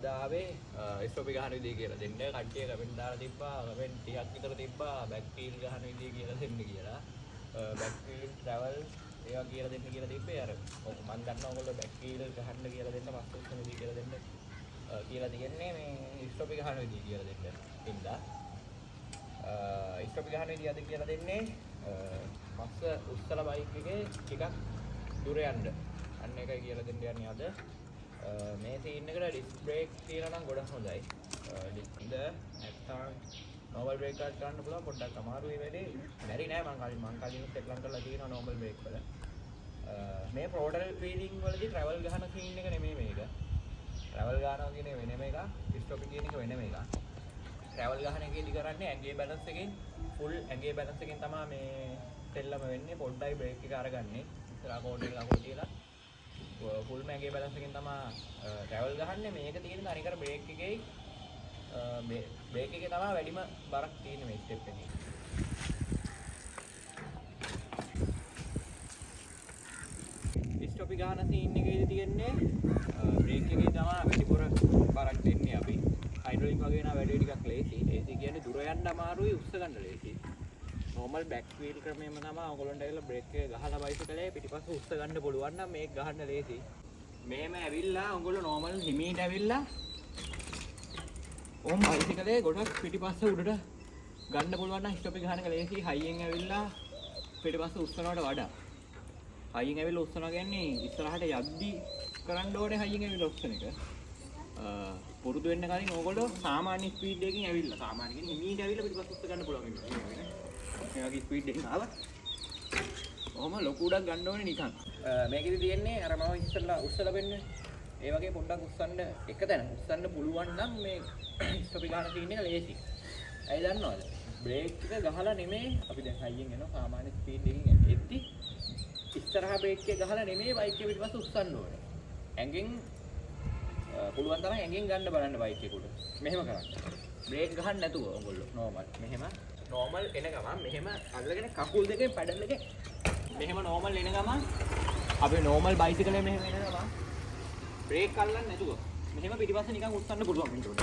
දාවේ stop එක ගහන විදිය කියලා දෙන්න. කට්ටිය කමෙන්ට් දාලා තිබ්බා. කමෙන්ට් 30ක් විතර තිබ්බා බෑක් වීල් ගහන විදිය කියලා දෙන්න කියලා. බෑක් වීල් ට්‍රැවල් ඒවා කියලා දෙන්න කියලා තිබ්බේ. අර මම දන්නවා ඔයගොල්ලෝ බෑක් වීල් ගහන්න කියලා දෙන්න පස්සේ උස්සන විදිය කියලා දෙන්න කියලා තියෙන්නේ මේ ස්ටොප් එක ගහන විදිය කියලා දෙන්න. ඉඳලා ස්ටොප් එක ගහන විදිය අද කියලා දෙන්නේ මස්ස උස්සලා බයික් එකේ ටිකක් දුර යන්න. අන්න එකයි කියලා දෙන්න යන්නේ අද. මේ සීන් එකට ඩිස්ක් බ්‍රේක් තියලා නම් ගොඩක් හොඳයි. ඩිස්ක් නැත්තම් නෝමල් බ්‍රේක් එකක් ගන්න පුළුවන් පොඩ්ඩක් අමාරුයි වැඩේ. බැරි නෑ මං කලින් සෙට් ලං කරලා තියෙනවා නෝමල් බ්‍රේක් වල. මේ ප්‍රෝඩල් වීලින් වලදී ට්‍රැවල් ගහන සීන් එක නෙමෙයි මේක. ට්‍රැවල් ගන්නවා කියන්නේ වෙනම එකක්. ස්ටොප් කියන එක වෙනම එකක්. ට්‍රැවල් ගහන එකේදී කරන්නේ ඇඟේ බැලන්ස් එකෙන් ෆුල් ඇඟේ බැලන්ස් එකෙන් තමයි මේ සෙල්ලම වෙන්නේ. පොඩ්ඩයි බ්‍රේක් එක අරගන්නේ. ඉස්සරහා කෝඩ් එක ලකුණු තියලා ෆුල් මැගේ බැලන්ස් එකෙන් තමයි ට්‍රැවල් ගහන්නේ. මේක තියෙන තනිකර බ්‍රේක් එකේ බ්‍රේක් එකේ තමයි වැඩිම බරක් තියෙන්නේ මේ ස්ටෙප් එකේ. ස්ටොප් එක ගන්න සීන් එකේදී තියෙන්නේ බ්‍රේක් එකේ තමයි වැඩිපුර බරක් දෙන්නේ අපි. හයිඩ්‍රොලික් වගේ නා වැඩේ ටිකක් ලේසි. ඒසි කියන්නේ දුර යන්න අමාරුයි උස්ස ගන්න ලේසි. නෝමල් බෑක් වීල් ක්‍රමයේම තමයි ඔයගොල්ලන්ට ඇවිල්ලා බ්‍රේක් එක ගහලා බයිසිකලේ පිටිපස්ස උස්ස ගන්න පුළුවන් නම් මේක ගහන්න ලේසි. මෙහෙම ඇවිල්ලා ඔයගොල්ලෝ නෝමල් හිමීට ඇවිල්ලා ඕම් බයිසිකලේ ගොඩක් පිටිපස්ස උඩට ගන්න පුළුවන් නම් ස්ටොප් එක ගහන එක ලේසි. හයියෙන් ඇවිල්ලා පිටිපස්ස උස්සනවට වඩා හයියෙන් ඇවිල්ලා උස්සනවා කියන්නේ ඉස්සරහට යද්දි කරන්න ඕනේ හයියෙන් ඇවිල්ලා උස්සන එක. පුරුදු වෙන්න කලින් ඕගොල්ලෝ සාමාන්‍ය ස්පීඩ් එකකින් ඇවිල්ලා සාමාන්‍ය කියන්නේ හිමීට ඇවිල්ලා පිටිපස්ස උස්ස ගන්න පුළුවන් මේ වගේ ස්පීඩ් එකකින් ආවා. ඔහොම ලොකු උඩක් ගන්න ඕනේ නිකන්. මේකෙදි තියෙන්නේ අර මම ඉස්සෙල්ලා උස්සලා වෙන්නේ. ඒ වගේ පොඩ්ඩක් උස්සන්න එක තැන උස්සන්න පුළුවන් නම් මේ ස්ටොප් එක ගන්න තියෙන එක ලේසි. ඇයි දන්නවද? බ්‍රේක් එක ගහලා නෙමෙයි අපි දැන් හයියෙන් යනවා සාමාන්‍ය ස්පීඩ් එකකින් එද්දි ඉස්සරහා බ්‍රේක් එක ගහලා නෙමෙයි බයික් එක පිටිපස්ස උස්සන්න ඕනේ. ඇඟෙන් පුළුවන් තරම් ඇඟෙන් ගන්න බලන්න බයික් එක උඩ. මෙහෙම කරන්න. බ්‍රේක් ගහන්න නැතුව ඔයගොල්ලෝ නෝමල් මෙහෙම නෝමල් එන ගමන් මෙහෙම අල්ලගෙන කකුල් දෙකෙන් පැඩල් එකේ මෙහෙම නෝමල් එන ගමන් අපි නෝමල් බයිසිකලේ මෙහෙම එන ගමන් බ්‍රේක් අල්ලන්නේ නැතුව මෙහෙම පිටිපස්සේ නිකන් උස්සන්න පුළුවන් මේක උඩ.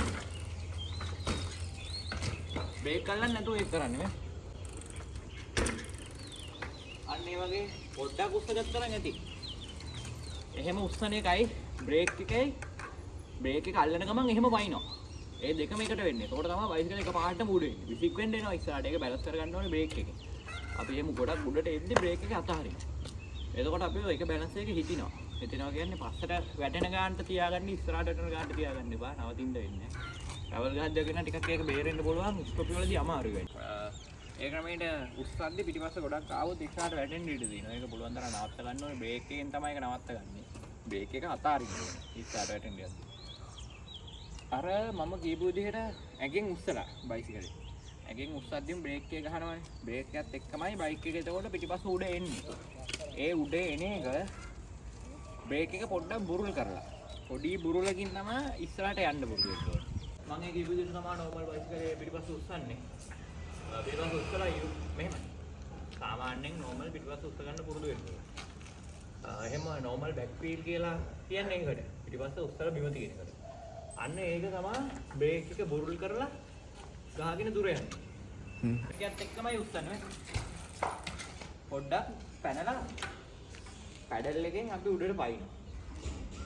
බ්‍රේක් අල්ලන්නේ නැතුව ඒක කරන්නේ මේ. අන්න ඒ වගේ පොඩ්ඩක් උස්සගත්තා නම් ඇති. එහෙම උස්සන එකයි බ්‍රේක් එකයි බ්‍රේක් එක අල්ලන ගමන් එහෙම වයින්නවා. ඒ දෙකම එකට වෙන්නේ. ඒකට තමයි බයිසිකල් එක පාටම උඩ වෙන්නේ. විසික් වෙන්න එනවා ඉස්සරහට. ඒක බැලන්ස් කරගන්න ඕනේ බ්‍රේක් එකේ. අපි එහෙම ගොඩක් උඩට එද්දි බ්‍රේක් එක අතහරිනවා. එතකොට අපි ඒක බැලන්ස් එකේ හිටිනවා. හිටිනවා කියන්නේ පස්සට වැටෙන ගානට තියාගන්න ඉස්සරහට වැටෙන ගානට තියාගන්න එපා. නවතින්න වෙන්නේ. ට්‍රැවල් ගහද්දගෙන ටිකක් ඒක බේරෙන්න පුළුවන්. ස්ටොප් වලදී අමාරුයි වෙන්නේ. ඒ ක්‍රමයට උස්සද්දි පිටිපස්ස ගොඩක් ආවොත් ඉස්සරහට වැටෙන්න ඉඩ තියෙනවා. ඒක පුළුවන් තරම් නවත්ත ගන්න ඕනේ. බ්‍රේක් එකෙන් තමයි ඒක නවත්තගන්නේ. බ්‍රේක් එක අතාරින්න ඕනේ. ඉස්සරහට වැටෙන්න යද්දි. අර මම කියපු විදිහට ඇඟෙන් උස්සලා බයිසිකලේ. ඇඟෙන් උස්සද්දිම බ්‍රේක් එක ගහනවානේ. බ්‍රේක් එකත් එක්කමයි බයික් එක එතකොට පිටිපස්ස උඩ එන්නේ. ඒ උඩ එන එක බ්‍රේක් එක පොඩ්ඩක් බුරුල් කරලා. පොඩි බුරුලකින් තමයි ඉස්සරහට යන්න පුරුදු වෙන්න ඕනේ. මම ඒ කියපු විදිහට තමයි නෝමල් බයිසිකලේ පිටිපස්ස උස්සන්නේ. පිටිපස්ස උස්සලා මෙහෙම. සාමාන්‍යයෙන් නෝමල් පිටිපස්ස උස්ස ගන්න පුරුදු වෙන්න ඕනේ. එහෙම නෝමල් බෑක් වීල් කියලා කියන්නේ ඒකට. පිටිපස්ස උස්සලා බිම තියෙන එකට. අන්න ඒක තමයි බ්‍රේක් එක බුරුල් කරලා ගහගෙන දුර යන්නේ. ඒකත් එක්කමයි උස්සන්නේ. පොඩ්ඩක් පැනලා පැඩල් එකෙන් අපි උඩට පයින්නවා.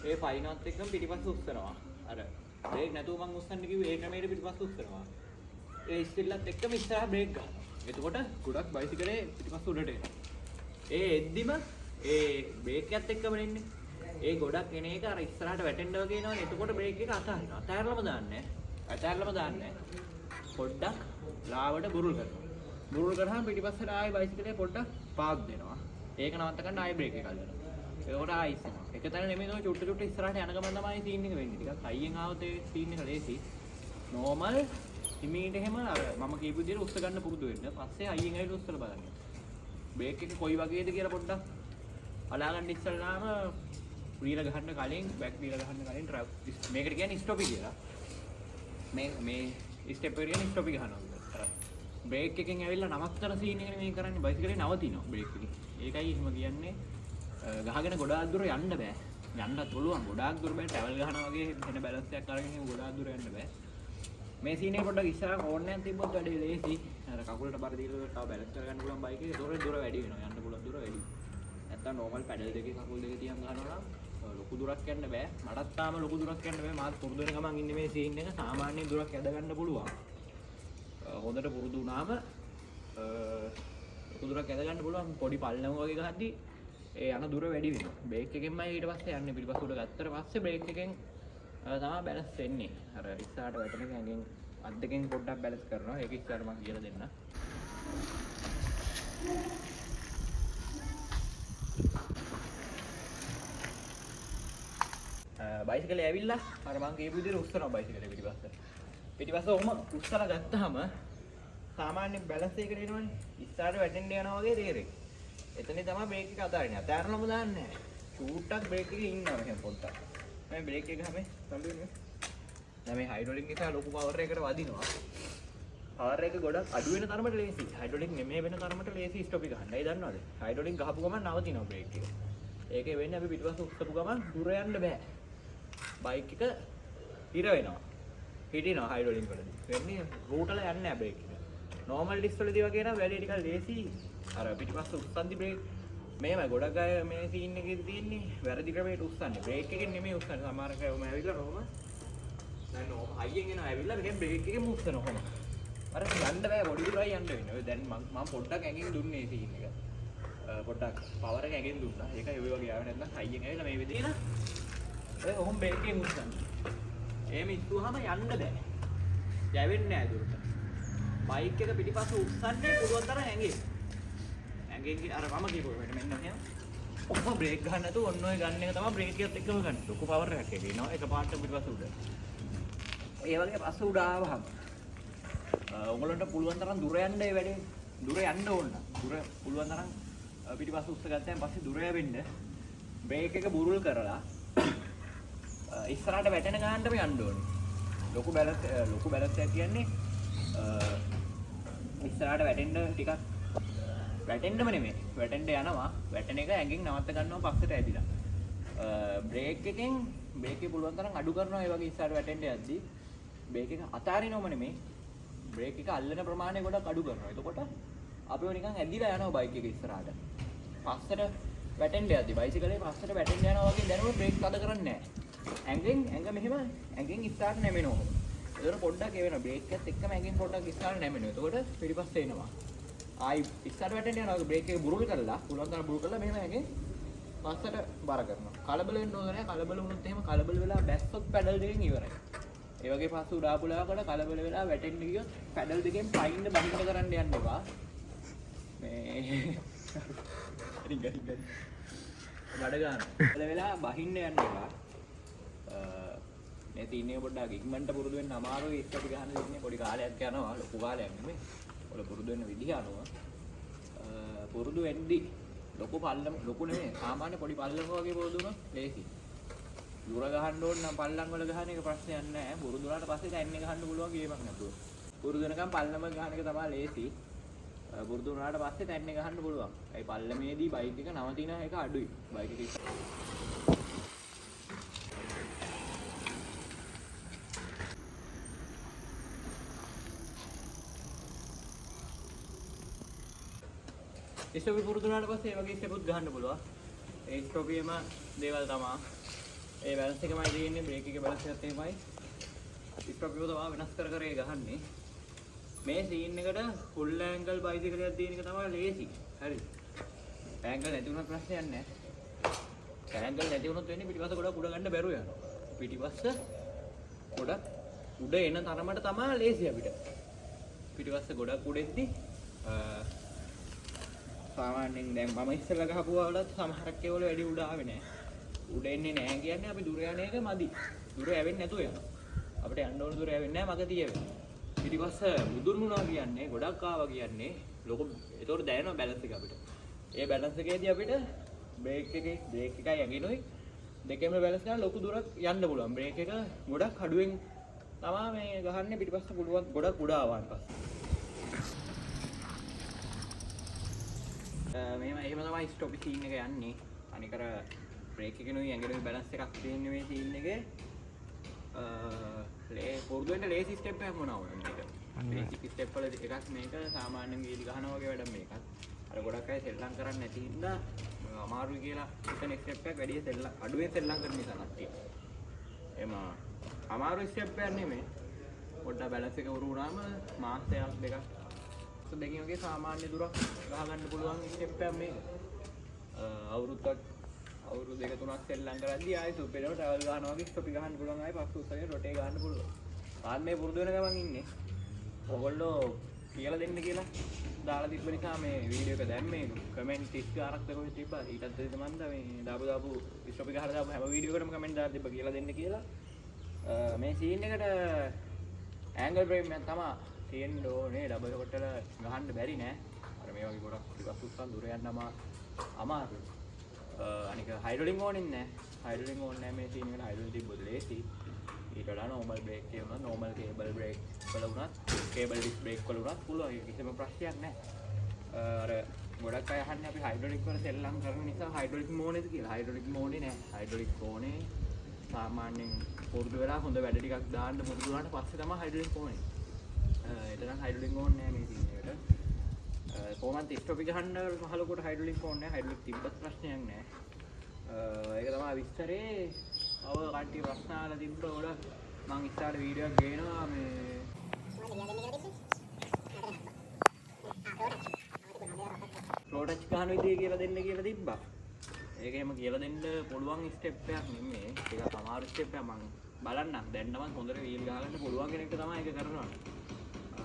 ඒ පයින්නත් එක්කම පිටිපස්ස උස්සනවා. අර බ්‍රේක් නැතුව මං උස්සන්න කිව්වේ ඒ ක්‍රමයට පිටිපස්ස උස්සනවා. ඒ ඉස්තිල්ලත් එක්කම ඉස්සරහා බ්‍රේක් ගන්නවා. එතකොට ගොඩක් බයිසිකලේ පිටිපස්ස උඩට එනවා. ඒ එද්දිම ඒ බ්‍රේක් එකත් එක්කම එන්නේ. ඒ ගොඩක් එන එක අර ඉස්සරහට වැටෙන්න වගේ එනවනේ. එතකොට බ්‍රේක් එක අතහරිනවා. අතහැරලම දාන්නේ. අතහැරලම දාන්නේ. පොඩ්ඩක් ලාවට බුරුල් කරනවා. බුරුල් කරාම පිටිපස්සට ආයෙ බයිසිකලේ පොඩ්ඩක් පාක් දෙනවා. ඒක නවත්ත ගන්න ආයෙ බ්‍රේක් එක අල්ලනවා. ඒකට ආයෙ ඉස්සනවා. එක තැන නෙමෙයි නෝ චුට්ට චුට්ට ඉස්සරහට යන ගමන් තමයි සීන් එක වෙන්නේ. ටිකක් හයියෙන් ආවොත් ඒ සීන් එක ලේසි. නෝමල් හිමීට එහෙම අර මම කියපු විදිහට උස්ස ගන්න පුරුදු වෙන්න. පස්සේ හයියෙන් ඇවිල්ලා උස්සලා බලන්න. බ්‍රේක් එක කොයි වගේද කියලා පොඩ්ඩක් බලාගන්න ඉස්සෙල්ලාම වීල ගහන්න කලින් බෑක් වීල ගහන්න කලින් මේකට කියන්නේ ස්ටොප් කියලා. මේ ස්ටෙප් එක කියන්නේ ස්ටොප් ගහනවා. බ්‍රේක් එකෙන් ඇවිල්ලා නවත්තන සීන් එකනේ මේ කරන්නේ. බයිසිකලේ නවතිනවා බ්‍රේක් එකෙන්. ඒකයි එහෙම කියන්නේ. ගහගෙන ගොඩාක් දුර යන්න බෑ. යන්නත් පුළුවන්. ගොඩාක් දුර බෑ ට්‍රැවල් ගහනවා වගේ වෙන බැලන්ස් එකක් අරගෙන ගොඩාක් දුර යන්න බෑ. මේ සීනේ පොඩ්ඩක් ඉස්සරහ ඕනේ නැන් තිබ්බොත් වැඩි ලේසි. අර කකුලට බර දීලා තව බැලන්ස් කරගන්න පුළුවන් බයික් එකේ. ඒතකොට දුර වැඩි වෙනවා. යන්න පුළුවන් දුර වැඩි. නැත්තම් නෝමල් පැඩල් දෙකේ කකුල් දෙක තියන් ගන්නවා නම් ලොකු දුරක් යන්න බෑ. මටත් තාම ලොකු දුරක් යන්න බෑ. මාත් පුරුදු වෙන ගමන් ඉන්නේ මේ සීන් එක. සාමාන්‍ය දුරක් යද ගන්න පුළුවන්. හොඳට පුරුදු වුණාම ලොකු දුරක් යද ගන්න පුළුවන්. පොඩි පල්ලම වගේ ගහද්දි ඒ යන දුර වැඩි වෙනවා. බ්‍රේක් එකෙන්මයි ඊට පස්සේ යන්නේ. පිටිපස්සට ගත්තට පස්සේ බ්‍රේක් එකෙන් තමයි බැලන්ස් වෙන්නේ. අර ඉස්සරහට වැටෙන එකෙන් අත් දෙකෙන් පොඩ්ඩක් බැලන්ස් කරනවා. ඒක ඉස්සරහට මම කියලා දෙන්න. බයිසිකලේ ඇවිල්ලා අර මම කියපු විදිහට උස්සනවා බයිසිකලේ පිටිපස්ස. පිටිපස්ස ඔහම උස්සලා ගත්තාම සාමාන්‍ය බැලන්ස් එකකට එනවනේ. ඉස්සරහට වැටෙන්න යනවා වගේ තේරෙයි. එතනින් තමයි බ්‍රේක් එක අතාරින්නේ. අතාරනම දාන්නේ නැහැ. ෂූට්ටක් බ්‍රේක් එකේ ඉන්නවා එහෙනම් පොඩ්ඩක්. මේ බ්‍රේක් එක හැම සම්බුනේ. දැන් මේ හයිඩ්‍රොලික් නිසා ලොකු පවර් එකකට වදිනවා. පවර් එක ගොඩක් අඩු වෙන තරමට ලේසි. හයිඩ්‍රොලික් නෙමෙයි වෙන තරමට ලේසි ස්ටොප් එක ගන්න. ඒ දන්නවද? හයිඩ්‍රොලික් ගහපු ගමන් නවතිනවා බ්‍රේක් එක. ඒකේ වෙන්නේ අපි පිටිපස්ස උස්සපු ගමන් දුර යන්න බෑ. බයික් එක හිර වෙනවා. හිටිනවා හයිඩ්‍රොලික් වලදී. වෙන්නේ රූට් වල යන්නේ නැහැ බ්‍රේක් එක. නෝමල් ඩිස්ක් වලදී වගේ නම් වැඩි ටිකක් ලේසි. අර පිටිපස්ස උස්සන්දි බ්‍රේක් මේමයි ගොඩක් අය මේ සීන් එකේ තියෙන්නේ වැරදි ක්‍රමයකට උස්සන්නේ. බ්‍රේක් එකෙන් නෙමෙයි උස්සන්නේ. සමහර අය ඔම ඇවිල්ලා රෝම දැන් ඔම හයියෙන් එනවා ඇවිල්ලා මේකෙන් බ්‍රේක් එකෙන් උස්සනවා කොහොම. අර යන්න බෑ පොඩි දුරයි යන්න වෙන්නේ. ඔය දැන් මම පොඩ්ඩක් ඇඟෙන් දුන්නේ සීන් එක. පොඩ්ඩක් පවර් එක ඇඟෙන් දුන්නා. ඒකයි ඔය වගේ ආවේ නැත්නම් හයියෙන් ඇවිල්ලා මේ විදිහට ඔය ඔහොම බ්‍රේක් එකෙන් උස්සන්නේ. එහෙම ඉස්සුවාම යන්න බෑ. යවෙන්නේ නැහැ දුරට. බයික් එක පිටිපස්ස උස්සන්නේ පුළුවන් තරම් ඇඟේ. ඇඟෙන් අර මම කියපුවා මෙන්න මෙහෙම. ඔහොම බ්‍රේක් ගන්න නැතුව ඔන්න ඔය ගන්න එක තමයි බ්‍රේක් එකත් එක්කම ගන්න. ලොකු පවර් එකක් එනවා. එක පාට පිටිපස්ස උඩ. ඒ වගේ පස්ස උඩ ආවහම ඔයගොල්ලන්ට පුළුවන් තරම් දුර යන්න ඒ වැඩේ. දුර යන්න ඕන. දුර පුළුවන් තරම් පිටිපස්ස උස්ස ගත්තාන් පස්සේ දුර යවෙන්න බ්‍රේක් එක බුරුල් කරලා ඉස්සරහට වැටෙන ගන්නටම යන්න ඕනේ. ලොකු බැලන්ස් එකක් කියන්නේ ඉස්සරහට වැටෙන්න ටිකක් වැටෙන්නම නෙමෙයි. වැටෙන්න යනවා. වැටෙන එක ඇඟෙන් නවත්ත ගන්නවා පස්සට ඇදිලා. බ්‍රේක් එකෙන් බ්‍රේක් එක පුළුවන් තරම් අඩු කරනවා. ඒ වගේ ඉස්සරහට වැටෙන්න යද්දි බ්‍රේක් එක අතාරිනවම නෙමෙයි. බ්‍රේක් එක අල්ලන ප්‍රමාණය ගොඩක් අඩු කරනවා. එතකොට අපිව නිකන් ඇදිලා යනවා බයික් එක ඉස්සරහට. පස්සට වැටෙන්න යද්දි බයිසිකලේ පස්සට වැටෙන්න යනවා වගේ දැනුම බ්‍රේක් තද කරන්නේ නැහැ. ඇඟ මෙහෙම ඇඟෙන් ඉස්සරහට නැමෙනවා. ඒතර පොඩ්ඩක් ඒ වෙනවා. බ්‍රේක් එකත් එක්කම ඇඟෙන් පොඩ්ඩක් ඉස්සරහට නැමෙනවා. එතකොට පිටිපස්ස එනවා. ආයි ඉස්සරහට වැටෙන්න යනවා. බ්‍රේක් එක බුරුල් කරලා පුළුවන් තරම් බුරුල් කරලා මෙහෙම ඇඟෙන් පස්සට බර කරනවා. කලබල වෙන්න ඕන නැහැ. කලබල වුණොත් එහෙම කලබල වෙලා බැස්සොත් පැඩල් දෙකෙන් ඉවරයි. ඒ වගේ පස්ස උඩාපුලාවකට කලබල වෙලා වැටෙන්න ගියොත් පැඩල් දෙකෙන් පයින්න බහින්න කරන්න යන්න එපා. මේ රිංග බඩ ගන්න. කලබල වෙලා බහින්න යන්න එපා. මේ තීනේ පොඩ්ඩක් ඉක්මනට පුරුදු වෙන්න අමාරුයි. ඉස්සරට ගහන දෙන්නේ පොඩි කාලයක් යනවා. ලොකු කාලයක් නෙමෙයි. ඔල පුරුදු වෙන්න විදිහ අනුව පුරුදු වෙද්දි ලොකු පල්ලම ලොකු නෙමෙයි. සාමාන්‍ය පොඩි පල්ලම වගේ පුරුදු වුණොත් ලේසි. දුර ගහන්න ඕන නම් පල්ලම් වල ගහන එක ප්‍රශ්නයක් නැහැ. පුරුදු වුණාට පස්සේ දැන් එක ගහන්න පුළුවන් ගේමක් නැතුව. පුරුදු වෙනකම් පල්ලම ගහන එක තමයි ලේසි. පුරුදු වුණාට පස්සේ දැන් එක ගහන්න පුළුවන්. ඒ පල්ලමේදී බයික් එක නවතින එක අඩුයි. බයික් එක ස්ටොපි පුරුදු වුණාට පස්සේ ඒ වගේ ස්ටෙපුත් ගහන්න පුළුවන්. ඒ ස්ටොපියේම දේවල් තමයි. ඒ බැලන්ස් එකමයි තියෙන්නේ. බ්‍රේක් එකේ බැලන්ස් එකත් එහෙමයි. ස්ටොපියෝ තමයි වෙනස් කර කර ගහන්නේ. මේ සීන් එකට ෆුල් ඇන්ගල් බයිසිකලයක් තියෙන එක තමයි ලේසි. හරිද? ඇන්ගල් නැති වුණත් ප්‍රශ්නයක් නැහැ. ඇන්ගල් නැති වුණොත් වෙන්නේ පිටිපස්ස ගොඩක් උඩ ගන්න බැරුව යනවා. පිටිපස්ස ගොඩක් උඩ එන තරමට තමයි ලේසි අපිට. පිටිපස්ස ගොඩක් උඩෙද්දි සාමාන්‍යයෙන් දැන් මම ඉස්සෙල්ලා ගහපුවා වලත් සමහරක් ඒවල වැඩි උඩ ආවේ නැහැ. උඩ එන්නේ නැහැ කියන්නේ අපි දුර යන එක මදි. දුර යවෙන්නේ නැතුව යනවා. අපිට යන්න ඕන දුර යවෙන්නේ නැහැ මගදී යවෙනවා. පිටිපස්ස මුදුන්ුණා කියන්නේ ගොඩක් ආවා කියන්නේ ලොකු ඒතකොට දැනෙනවා බැලන්ස් එක අපිට. ඒ බැලන්ස් එකේදී අපිට බ්‍රේක් එකයි ඇඟිනුයි දෙකේම බැලන්ස් කරලා ලොකු දුරක් යන්න පුළුවන්. බ්‍රේක් එක ගොඩක් අඩුවෙන් තමයි මේ ගහන්නේ පිටිපස්ස පුළුවන් ගොඩක් උඩ ආවන් පස්සේ. මෙහෙම එහෙම තමයි ස්ටොප් සීන් එක යන්නේ. අනිකර බ්‍රේක් එකේ ඇඟිලි බැලන්ස් එකක් තියෙන මේ සීන් එකේ පුරුදු වෙන්න ලේසි ස්ටෙප් එකක් මොනවා වුණත් මේක බේසික් ස්ටෙප් වල එකක් මේක සාමාන්‍යයෙන් වීලි ගහනවා වගේ වැඩක් මේකත් අර ගොඩක් අය සෙල්ලම් කරන්නේ නැති හින්දා අමාරුයි කියලා හිතන ස්ටෙප් එකක් වැඩි සෙල්ලම් අඩුවෙන් සෙල්ලම් කරන නිසා නැති එම අමාරු ස්ටෙප් එකක් නෙමෙයි පොඩ්ඩක් බැලන්ස් එක උරු වුණාම මාසයක් දෙකක් දෙකකින් වගේ සාමාන්‍ය දුරක් ගහ ගන්න පුළුවන් ස්ටෙප් එකක් මේක අවුරුදු දෙක තුනක් සෙල්ලම් කරද්දී ආයෙ සුප් එකකට ට්‍රැවල් ගහනවා වගේ ස්ටොප් ගහන්න පුළුවන් ආයෙ පස්ස උස්සගෙන රොටේ ගහන්න පුළුවන් ආන් මේ පුරුදු වෙන ගමන් ඉන්නේ ඔයගොල්ලෝ කියලා දෙන්න කියලා දාලා තිබ්බ නිසා මේ වීඩියෝ එක දැම්මේ කමෙන්ට් 30 ගානක් තකෝ තිබ්බා ඊටත් දෙන්න මන්ද මේ දාපු ස්ටොප් එක ගහලා දාපු හැම වීඩියෝ එකකටම කමෙන්ට් දාලා තිබ්බා කියලා දෙන්න කියලා මේ සීන් එකට ඇන්ගල් බ්‍රේක් එකක් තමයි තියෙන්න ඕනේ ඩබල් කොටල ගහන්න බැරි නෑ අර මේ වගේ ගොඩක් ටිකක් උස්සන් දුර යන්න අමාරුයි අනික හයිඩ්‍රොලික් ඕනෙත් නෑ හයිඩ්‍රොලික් ඕනේ නෑ මේ සීන් එකට හයිඩ්‍රොලික් තිබ්බොත් ලේසි ඊට වඩා නෝමල් බ්‍රේක් එක උනත් නෝමල් කේබල් බ්‍රේක් වල උනත් කේබල් ඩිස්ක් බ්‍රේක් වල උනත් පුළුවන් ඒක කිසිම ප්‍රශ්නයක් නෑ අර ගොඩක් අය අහන්නේ අපි හයිඩ්‍රොලික් වල සෙල්ලම් කරන නිසා හයිඩ්‍රොලික් මොනේද කියලා හයිඩ්‍රොලික් මොනේ නෑ හයිඩ්‍රොලික් ඕනේ සාමාන්‍යයෙන් පුරුදු වෙලා හොඳ වැඩ ටිකක් දාන්න පුරුදු වුණාට පස්සේ තමයි හයිඩ්‍රොලික් ඕනේ එතන හයිඩ්‍රොලික් ඕනේ නෑ මේ සීන් එකට කොහොමද ස්ටොප් එක ගන්න මහලොකුට හයිඩ්‍රොලික් ඕනේ නෑ හයිඩ්‍රොලික් තිබ්බත් ප්‍රශ්නයක් නෑ ඒක තමයි විස්තරේ අව කට්ටිය ප්‍රශ්න අහලා තිබ්බ ගොඩක් මම ඉස්සරහට වීඩියෝ එකක් ගේනවා මේ ෆ්ලෝ ටච් ගන්න විදිය කියලා දෙන්න කියලා තිබ්බා ඒක එහෙම කියලා දෙන්න පුළුවන් ස්ටෙප් එකක් නෙමෙයි ඒක අමාරු ස්ටෙප් එකක් මම බලන්නම් දැන් නම් හොඳට වීල් ගහගන්න පුළුවන් කෙනෙක්ට තමයි ඒක කරනවා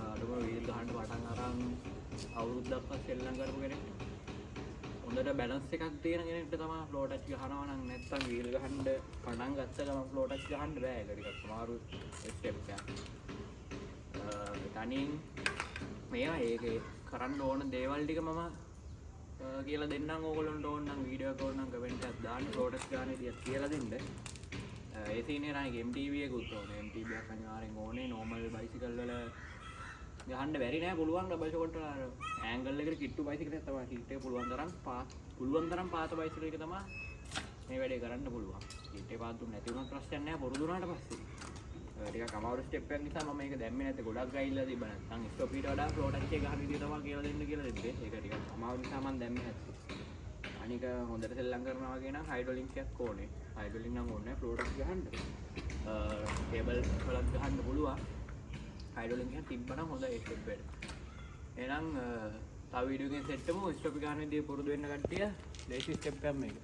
අඩුම වීල් ගහන්න පටන් අරන් අවුරුද්දක් සෙල්ලම් කරපු කෙනෙක්ට හොඳට බැලන්ස් එකක් තියෙන කෙනෙක්ට තමයි ෆ්ලෝ ටච් ගහනවා නම් නැත්තම් වීල් ගහන්න පටන් ගත්ත ගමන් ෆ්ලෝ ටච් ගහන්න බෑ ඒක ටිකක් අමාරු ස්ටෙප් එකක් තනින් මේවා ඒකේ කරන්න ඕන දේවල් ටික මම කියලා දෙන්නම් ඕගොල්ලන්ට ඕන නම් වීඩියෝ එක ඕන නම් කමෙන්ට් එකක් දාන්න ෆ්ලෝ ටච් ගන්න විදියක් කියලා දෙන්න ඒ සීනේ නම් MTB එකකුත් ඕනේ MTB එකක් අනිවාර්යෙන් ඕනේ නෝමල් බයිසිකල් වල ගහන්න බැරි නෑ පුළුවන් ඩබල් ෂොට් වල ඇන්ගල් එකට කිට්ටු බයිසිකල් එක තමයි හිට එක පුළුවන් තරම් පාත බයිසිකල් එක තමයි මේ වැඩේ කරන්න පුළුවන් හිට එක පාත් දුන්න නැති වුණාට ප්‍රශ්නයක් නෑ පුරුදු වුණාට පස්සේ ටිකක් අමාරු ස්ටෙප් එකක් නිසා මම මේක දැම්මේ නැත්තේ ගොඩක් ගයිල්ලා තිබ්බ නැත්නම් ස්ටොප් ඊට වඩා ෆ්ලෝ ටච් එක ගහන විදිය තමයි කියලා දෙන්න කියලා දෙන්නේ ඒක ටිකක් අමාරු නිසා මම දැම්මේ නැත්තේ අනික හොඳට සෙල්ලම් කරනවා වගේ නම් හයිඩ්‍රොලික් එකක් ඕනේ හයිඩ්‍රොලික් නම් ඕනේ ෆ්ලෝ ටච් ගහන්න කේබල් වලත් ගහන්න පුළුවන් හයිඩ්‍රොලික් එක තිබ්බනම් හොඳයි ඒ ස්ටෙප් එක එහෙනම් තව වීඩියෝ එකකින් සෙට් වෙමු ස්ටොප් එක ගන්න විදිය පුරුදු වෙන්න කට්ටිය ලේසි ස්ටෙප් එකක් මේක